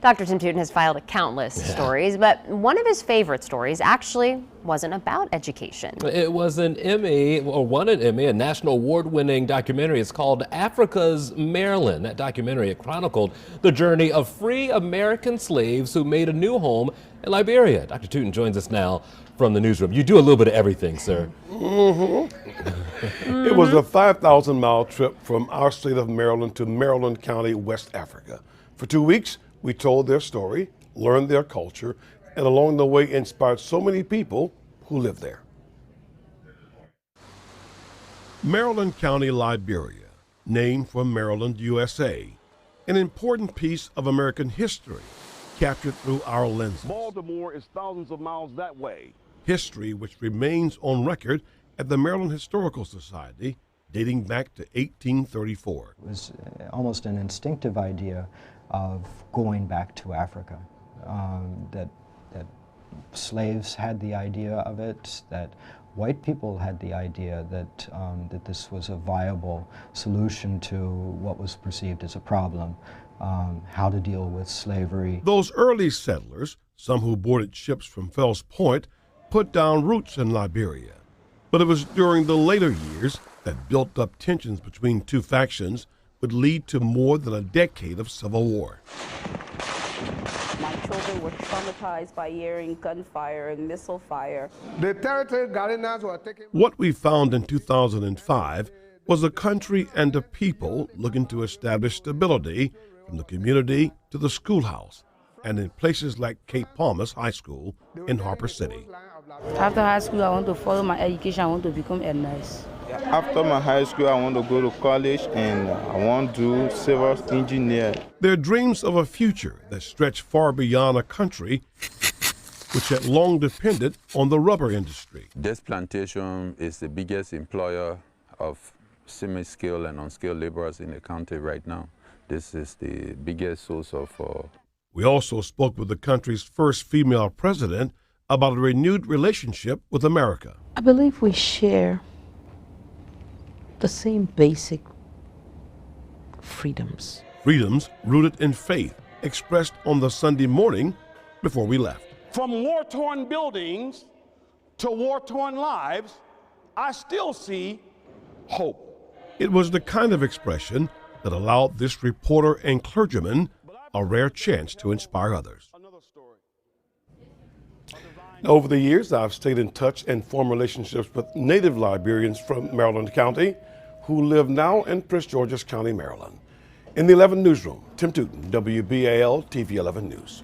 Dr. Tim Tootin has filed countless stories, but one of his favorite stories actually wasn't about education. It was an Emmy, or won an Emmy, a national award-winning documentary. It's called Africa's Maryland. That documentary, it chronicled the journey of free American slaves who made a new home in Liberia. Dr. Tootin joins us now from the newsroom. You do a little bit of everything, sir. It was a 5,000-mile trip from our state of Maryland to Maryland County, West Africa. For 2 weeks, we told their story, learned their culture, and along the way inspired so many people who live there. Maryland County, Liberia, named for Maryland, USA, an important piece of American history captured through our lenses. Baltimore is thousands of miles that way. History which remains on record at the Maryland Historical Society dating back to 1834. It was almost an instinctive idea of going back to Africa, that slaves had the idea of it, that white people had the idea that, that this was a viable solution to what was perceived as a problem, how to deal with slavery. Those early settlers, some who boarded ships from Fells Point, put down roots in Liberia. But it was during the later years that built-up tensions between two factions would lead to more than a decade of civil war. My children were traumatized by hearing gunfire and missile fire. The territory Ghanaians were taking. What we found in 2005 was a country and a people looking to establish stability from the community to the schoolhouse, and in places like Cape Palmas High School in Harper City. After high school, I want to follow my education. I want to become a nurse. After my high school, I want to go to college and I want to do civil engineer. They're dreams of a future that stretch far beyond a country which had long depended on the rubber industry. This plantation is the biggest employer of semi-skilled and unskilled laborers in the country right now. This is the biggest source of... We also spoke with the country's first female president about a renewed relationship with America. I believe we share the same basic freedoms. Freedoms rooted in faith, expressed on the Sunday morning before we left. From war-torn buildings to war-torn lives, I still see hope. It was the kind of expression that allowed this reporter and clergyman a rare chance to inspire others. Over the years, I've stayed in touch and formed relationships with native Liberians from Maryland County who live now in Prince George's County, Maryland. In the 11 Newsroom, Tim Tootin, WBAL-TV 11 News.